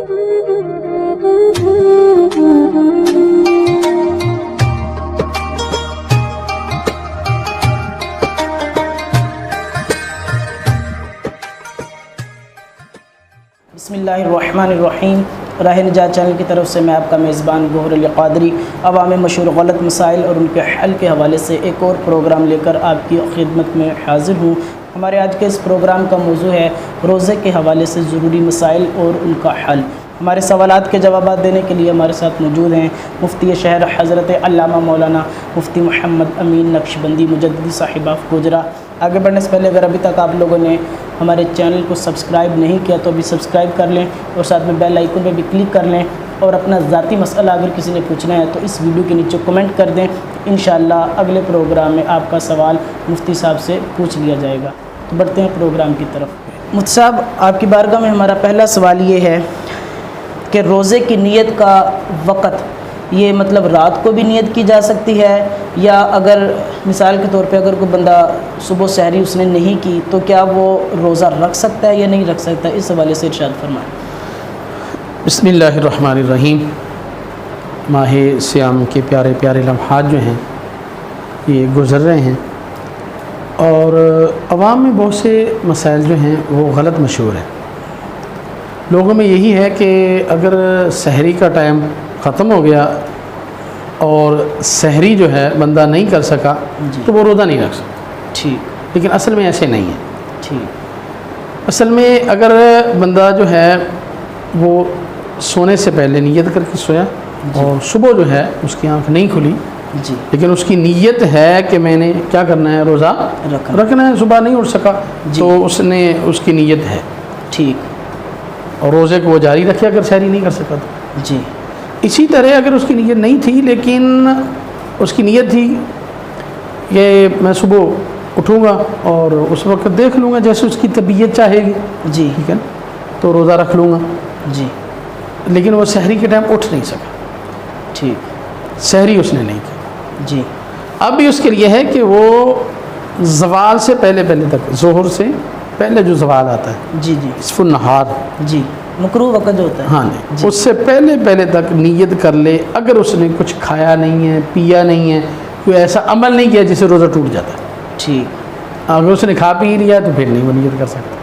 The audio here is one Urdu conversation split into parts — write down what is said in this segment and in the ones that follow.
بسم اللہ الرحمن الرحیم۔ راہ نجات چینل کی طرف سے میں آپ کا میزبان گوہر علی قادری عوام مشہور غلط مسائل اور ان کے حل کے حوالے سے ایک اور پروگرام لے کر آپ کی خدمت میں حاضر ہوں۔ ہمارے آج کے اس پروگرام کا موضوع ہے روزے کے حوالے سے ضروری مسائل اور ان کا حل۔ ہمارے سوالات کے جوابات دینے کے لیے ہمارے ساتھ موجود ہیں مفتی شہر حضرت علامہ مولانا مفتی محمد امین نقشبندی مجددی صاحب آف گوجرا۔ آگے بڑھنے سے پہلے اگر ابھی تک آپ لوگوں نے ہمارے چینل کو سبسکرائب نہیں کیا تو ابھی سبسکرائب کر لیں اور ساتھ میں بیل آئیکن پہ بھی کلک کر لیں، اور اپنا ذاتی مسئلہ اگر کسی نے پوچھنا ہے تو اس ویڈیو کے نیچے کمنٹ کر دیں، انشاءاللہ اگلے پروگرام میں آپ کا سوال مفتی صاحب سے پوچھ لیا جائے گا۔ تو بڑھتے ہیں پروگرام کی طرف۔ مفتی صاحب، آپ کی بارگاہ میں ہمارا پہلا سوال یہ ہے کہ روزے کی نیت کا وقت، یہ مطلب رات کو بھی نیت کی جا سکتی ہے، یا اگر مثال کے طور پہ اگر کوئی بندہ صبح سحری اس نے نہیں کی تو کیا وہ روزہ رکھ سکتا ہے یا نہیں رکھ سکتا؟ اس حوالے سے ارشاد فرمائیں۔ بسم اللہ الرحمن الرحیم۔ ماہ صیام کے پیارے پیارے لمحات جو ہیں یہ گزر رہے ہیں، اور عوام میں بہت سے مسائل جو ہیں وہ غلط مشہور ہیں۔ لوگوں میں یہی ہے کہ اگر سحری کا ٹائم ختم ہو گیا اور سحری جو ہے بندہ نہیں کر سکا تو وہ روزہ نہیں رکھ سکتا۔ ٹھیک، لیکن اصل میں ایسے نہیں ہے۔ ٹھیک، اصل میں اگر بندہ جو ہے وہ سونے سے پہلے نیت کر کے سویا اور صبح جو ہے اس کی آنکھ نہیں کھلی، جی، لیکن اس کی نیت ہے کہ میں نے کیا کرنا ہے، روزہ رکھنا ہے، صبح نہیں اٹھ سکا تو اس کی نیت ہے، ٹھیک، اور روزے کو وہ جاری رکھے اگر سحری نہیں کر سکا تو۔ جی، اسی طرح اگر اس کی نیت نہیں تھی لیکن اس کی نیت تھی کہ میں صبح اٹھوں گا اور اس وقت دیکھ لوں گا جیسے اس کی طبیعت چاہے گی، جی، ٹھیک ہے، تو روزہ رکھ لوں گا، جی، لیکن وہ سحری کے ٹائم اٹھ نہیں سکا، ٹھیک، سحری اس نے نہیں کی۔ جی، اب بھی اس کے لیے ہے کہ وہ زوال سے پہلے تک، ظہر سے پہلے جو زوال آتا ہے، جی، جی، نصف النہار، جی، مکروہ وقت جو ہوتا ہے، ہاں جی، اس سے پہلے تک نیت کر لے۔ اگر اس نے کچھ کھایا نہیں ہے، پیا نہیں ہے، کوئی ایسا عمل نہیں کیا جس سے روزہ ٹوٹ جاتا ہے، ٹھیک، اگر اس نے کھا پی لیا تو پھر نہیں وہ نیت کر سکتا،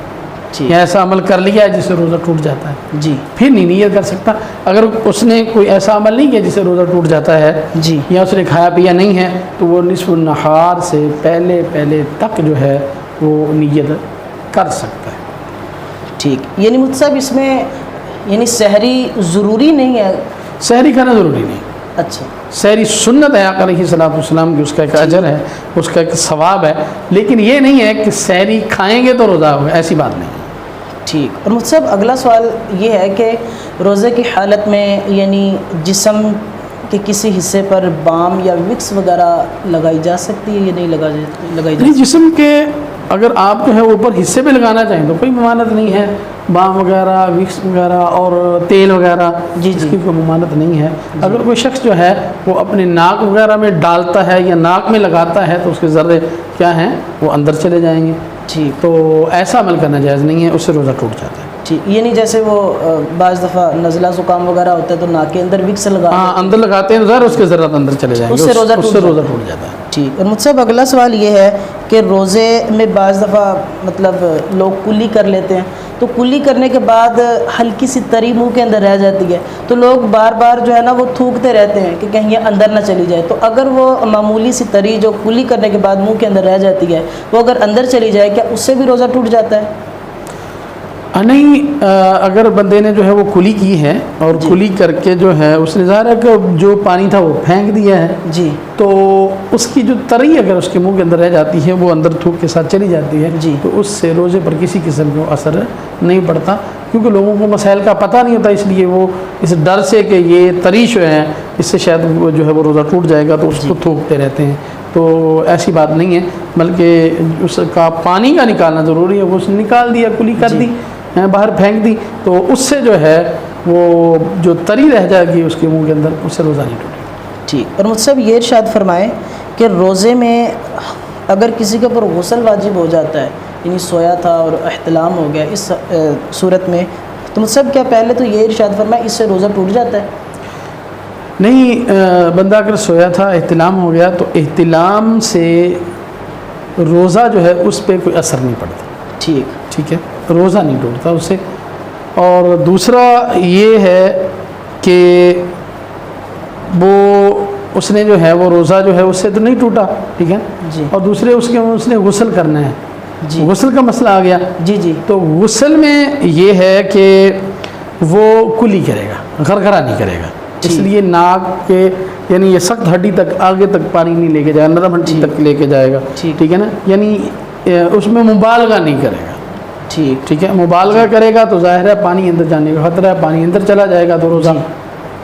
ٹھیک، یا ایسا عمل کر لیا ہے جس سے روزہ ٹوٹ جاتا ہے جی، پھر نہیں نیت کر سکتا۔ اگر اس نے کوئی ایسا عمل نہیں کیا جس سے روزہ ٹوٹ جاتا ہے، جی، یا اس نے کھایا پیا نہیں ہے، تو وہ نصف النہار سے پہلے تک جو ہے وہ نیت کر سکتا ہے۔ ٹھیک، یعنی مفتی صاحب اس میں یعنی سحری ضروری نہیں ہے؟ سحری کھانا ضروری نہیں، اچھا، سحری سنت ہے آقا علیہ الصلوۃ والسلام کی، اس کا ایک اجر ہے، اس کا ایک ثواب ہے، لیکن یہ نہیں ہے کہ سحری کھائیں گے تو روزہ ہوگا، ایسی بات نہیں ہے۔ ٹھیک، اور مجھ سے اگلا سوال یہ ہے کہ روزے کی حالت میں یعنی جسم کے کسی حصے پر بام یا وکس وغیرہ لگائی جا سکتی ہے یا نہیں لگائی جا نہیں، سکتی؟ جسم کے اگر آپ جو ہے اوپر حصے پہ لگانا چاہیں تو کوئی ممانعت نہیں ہے، بام وغیرہ، وکس وغیرہ اور تیل وغیرہ، جی، اس کی کوئی ممانعت نہیں ہے۔ اگر کوئی شخص جو ہے وہ اپنے ناک وغیرہ میں ڈالتا ہے یا ناک میں لگاتا ہے تو اس کے ذرے کیا ہیں وہ اندر چلے جائیں گے، ٹھیک، تو ایسا عمل کرنا جائز نہیں ہے، اس سے روزہ ٹوٹ جاتا ہے۔ ٹھیک، یعنی جیسے وہ بعض دفعہ نزلہ زکام وغیرہ ہوتا ہے تو ناک کے اندر وکس لگا، ہاں، اندر لگاتے ہیں ذرا، اس کے ذرات اندر چلے جائیں گے، اس سے روزہ ٹوٹ جاتا ہے۔ ٹھیک، اور مجھ سے اگلا سوال یہ ہے کہ روزے میں بعض دفعہ مطلب لوگ کلی کر لیتے ہیں، تو کلی کرنے کے بعد ہلکی سی تری منہ کے اندر رہ جاتی ہے، تو لوگ بار بار جو ہے نا وہ تھوکتے رہتے ہیں کہ کہیں یہ اندر نہ چلی جائے، تو اگر وہ معمولی سی تری جو کلی کرنے کے بعد منہ کے اندر رہ جاتی ہے وہ اگر اندر چلی جائے کیا اس سے بھی روزہ ٹوٹ جاتا ہے؟ نہیں، اگر بندے نے جو ہے وہ کلی کی ہے اور کلی کر کے جو ہے اس نے ظاہر ہے کہ جو پانی تھا وہ پھینک دیا ہے، جی، تو اس کی جو تری اگر اس کے منہ کے اندر رہ جاتی ہے وہ اندر تھوک کے ساتھ چلی جاتی ہے، جی، تو اس سے روزے پر کسی قسم کا اثر نہیں پڑتا، کیونکہ لوگوں کو مسائل کا پتہ نہیں ہوتا، اس لیے وہ اس ڈر سے کہ یہ تری جو ہے اس سے شاید وہ جو ہے وہ روزہ ٹوٹ جائے گا تو اس کو تھوکتے رہتے ہیں، تو ایسی بات نہیں ہے، بلکہ اس کا پانی کا نکالنا ضروری ہے، وہ اس نے نکال دیا، کلی کر دی، باہر پھینک دی، تو اس سے جو ہے وہ جو تری رہ جائے گی اس کے منہ کے اندر، اس سے روزہ نہیں ٹوٹے گا۔ ٹھیک، اور مجھ سے یہ ارشاد فرمائیں کہ روزے میں اگر کسی کے اوپر غسل واجب ہو جاتا ہے، یعنی سویا تھا اور احتلام ہو گیا، اس صورت میں تو مطلب کیا پہلے تو یہ ارشاد فرمایا اس سے روزہ ٹوٹ جاتا ہے؟ نہیں، بندہ اگر سویا تھا احتلام ہو گیا تو احتلام سے روزہ جو ہے اس پہ کوئی اثر نہیں پڑتا، ٹھیک ہے، روزہ نہیں ٹوٹتا اس سے۔ اور دوسرا یہ ہے کہ وہ اس نے جو ہے وہ روزہ جو ہے اس سے تو نہیں ٹوٹا، ٹھیک ہے جی، اور دوسرے اس نے غسل کرنا ہے، جی غسل کا مسئلہ آ گیا۔ جی تو غسل میں یہ ہے کہ وہ کلی کرے گا، غرغرہ نہیں کرے گا، اس لیے ناک کے یعنی یہ سخت ہڈی تک آگے تک پانی نہیں لے کے جائے گا، نرم ہڈی تک لے کے جائے گا، ٹھیک ہے نا، یعنی اس میں مبالغہ نہیں کرے گا، ٹھیک ہے، مبالغہ کرے گا تو ظاہر ہے پانی اندر جانے کا خطرہ ہے، پانی اندر چلا جائے گا تو روزہ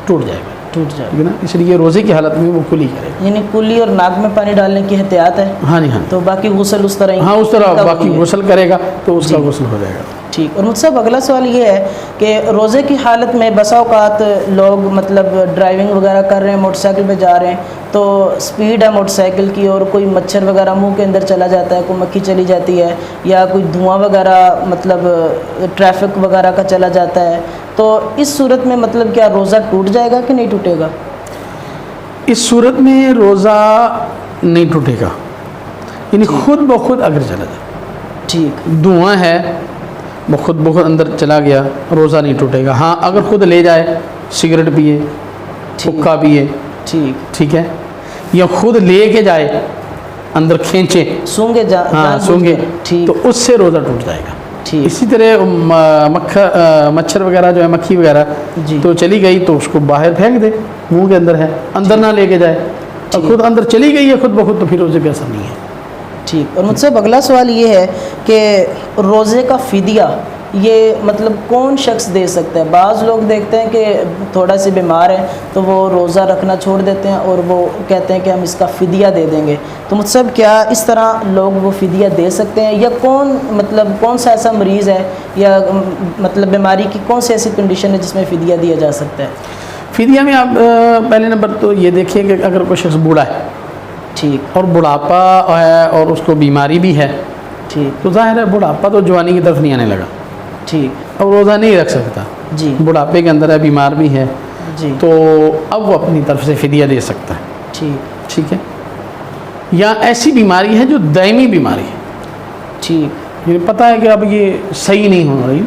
ٹوٹ جائے گا، ٹھیک ہے نا، اس لیے روزے کی حالت میں وہ کلی کرے گا، یعنی کلی اور ناک میں پانی ڈالنے کی احتیاط ہے۔ ہاں جی، ہاں، تو باقی غسل اس طرح ہی، ہاں اس طرح باقی غسل کرے گا تو اس کا غسل ہو جائے گا۔ ٹھیک۔ اور مجھ سے اگلا سوال یہ ہے کہ روزے کی حالت میں بسا اوقات لوگ مطلب ڈرائیونگ وغیرہ کر رہے ہیں، موٹر سائیکل پہ جا رہے ہیں، تو سپیڈ ہے موٹر سائیکل کی اور کوئی مچھر وغیرہ منہ کے اندر چلا جاتا ہے، کوئی مکھی چلی جاتی ہے یا کوئی دھواں وغیرہ مطلب ٹریفک وغیرہ کا چلا جاتا ہے، تو اس صورت میں مطلب کیا روزہ ٹوٹ جائے گا کہ نہیں ٹوٹے گا؟ اس صورت میں روزہ نہیں ٹوٹے گا، یعنی خود بخود اگر چلا جائے، ٹھیک، دھواں ہے وہ خود بخود اندر چلا گیا، روزہ نہیں ٹوٹے گا۔ ہاں اگر خود لے جائے، سگریٹ پیے، حقہ پیے، ٹھیک ہے، یا خود لے کے جائے اندر کھینچے، سونگے ہاں سونگے، تو اس سے روزہ ٹوٹ جائے گا۔ اسی طرح مچھر وغیرہ جو ہے، مکھی وغیرہ تو چلی گئی تو اس کو باہر پھینک دے، منہ کے اندر ہے، اندر نہ لے کے جائے، اور خود اندر چلی گئی ہے خود بخود تو پھر روزے پہ اثر نہیں ہے۔ ٹھیک۔ اور مجھ سے اگلا سوال یہ ہے کہ روزے کا فدیہ یہ مطلب کون شخص دے سکتا ہے؟ بعض لوگ دیکھتے ہیں کہ تھوڑا سی بیمار ہیں تو وہ روزہ رکھنا چھوڑ دیتے ہیں اور وہ کہتے ہیں کہ ہم اس کا فدیہ دے دیں گے، تو مطلب کیا اس طرح لوگ وہ فدیہ دے سکتے ہیں، یا کون سا ایسا مریض ہے یا مطلب بیماری کی کون سی ایسی کنڈیشن ہے جس میں فدیہ دیا جا سکتا ہے؟ فدیہ میں آپ پہلے نمبر تو یہ دیکھیں کہ اگر کوئی شخص بوڑھا ہے، ٹھیک، اور بڑھاپا ہے اور اس کو بیماری بھی ہے، ٹھیک، تو ظاہر ہے بڑھاپا تو جوانی کی طرف نہیں آنے لگا، ٹھیک، اب روزہ نہیں رکھ سکتا، جی، بڑھاپے کے اندر ہے، بیمار بھی ہے، جی، تو اب وہ اپنی طرف سے فدیہ دے سکتا ہے، ٹھیک ہے، یا ایسی بیماری ہے جو دائمی بیماری ہے، ٹھیک، یہ پتہ ہے کہ اب یہ صحیح نہیں ہو رہی،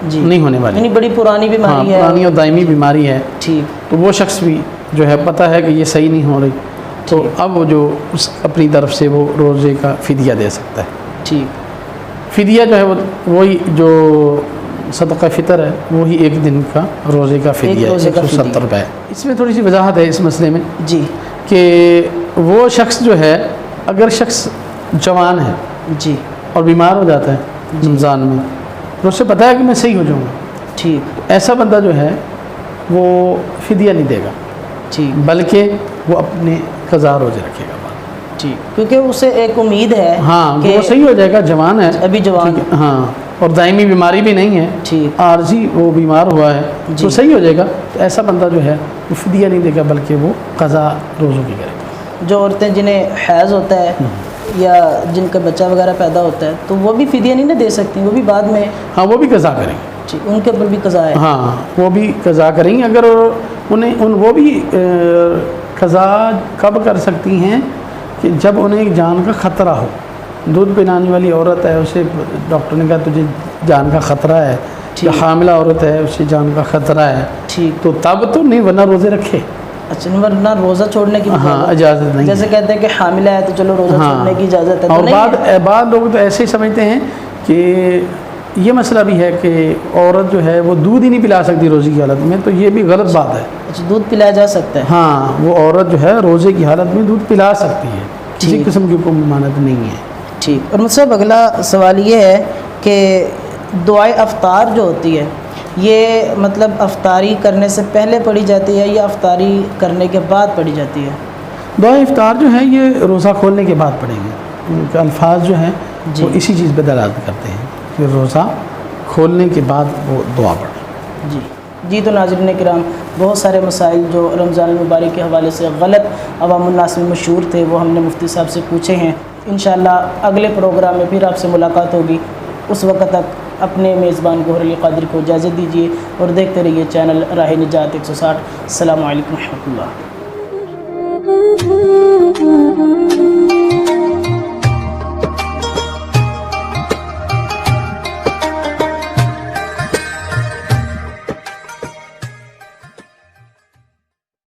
جی، نہیں ہونے والی، یعنی بڑی پرانی بیماری ہے، پرانی اور دائمی بیماری ہے، ٹھیک، تو وہ شخص بھی جو ہے پتہ ہے کہ یہ صحیح نہیں ہو رہی، تو اب وہ جو اپنی طرف سے وہ روزے کا فدیہ دے سکتا ہے، ٹھیک، فدیہ جو ہے وہی جو صدقہ فطر ہے وہی ایک دن کا روزے کا فدیہ ہے، 170 روپے۔ اس میں تھوڑی سی وضاحت ہے اس مسئلے میں، جی، کہ وہ شخص جو ہے اگر شخص جوان ہے، جی، اور بیمار ہو جاتا ہے رمضان میں، تو اس سے پتہ ہے کہ میں صحیح ہو جاؤں گا، ٹھیک، ایسا بندہ جو ہے وہ فدیہ نہیں دے گا، ٹھیک، بلکہ وہ اپنے قضا روزے رکھے گا، ٹھیک، کیونکہ اسے ایک امید ہے، ہاں وہ صحیح ہو جائے گا، جوان ہے، ابھی جوان، ہاں، اور دائمی بیماری بھی نہیں ہے، ٹھیک، عارضی وہ بیمار ہوا ہے تو صحیح ہو جائے گا، تو ایسا بندہ جو ہے وہ فدیہ نہیں دے گا بلکہ وہ قضا روزوں کی کرے گا۔ جو عورتیں جنہیں حیض ہوتا ہے یا جن کا بچہ وغیرہ پیدا ہوتا ہے تو وہ بھی فدیہ نہیں نہ دے سکتی، وہ بھی بعد میں، ہاں وہ بھی قضا کریں گے، ٹھیک، ان کے اوپر بھی قضا ہے، ہاں وہ بھی قضا کریں گے، اگر وہ بھی قضا کب کر سکتی ہیں کہ جب انہیں ایک جان کا خطرہ ہو، دودھ پلانے والی عورت ہے، اسے ڈاکٹر نے کہا تجھے جان کا خطرہ ہے، یا حاملہ عورت ہے اسے جان کا خطرہ ہے، ٹھیک، تو تب تو نہیں، ورنہ روزے رکھے، اچھا، ورنہ روزہ چھوڑنے کی اجازت نہیں، جیسے کہتے ہیں کہ حاملہ ہے تو چلو روزہ چھوڑنے کی اجازت ہے، اور بعض لوگ تو ایسے ہی سمجھتے ہیں کہ یہ مسئلہ بھی ہے کہ عورت جو ہے وہ دودھ ہی نہیں پلا سکتی روزے کی حالت میں، تو یہ بھی غلط بات ہے، اچھا، دودھ پلایا جا سکتا ہے، ہاں وہ عورت جو ہے روزے کی حالت میں دودھ پلا سکتی ہے، کسی قسم کی کوئی ممانعت نہیں ہے، ٹھیک۔ اور مجھ سے اگلا سوال یہ ہے کہ دعائے افطار جو ہوتی ہے یہ مطلب افطاری کرنے سے پہلے پڑھی جاتی ہے یا افطاری کرنے کے بعد پڑھی جاتی ہے؟ دعائے افطار جو ہے یہ روزہ کھولنے کے بعد پڑھیں گے، ان کے الفاظ جو ہیں وہ اسی چیز پہ دلالت کرتے ہیں کہ روزہ کھولنے کے بعد وہ دعا پڑھیں، جی تو ناظرین کرام، بہت سارے مسائل جو رمضان المبارک کے حوالے سے غلط عوام الناس میں مشہور تھے وہ ہم نے مفتی صاحب سے پوچھے ہیں۔ انشاءاللہ اگلے پروگرام میں پھر آپ سے ملاقات ہوگی، اس وقت تک اپنے میزبان گوہر علی قادری کو اجازت دیجیے اور دیکھتے رہیے چینل راہ نجات 160۔ السلام علیکم ورحمۃ اللہ۔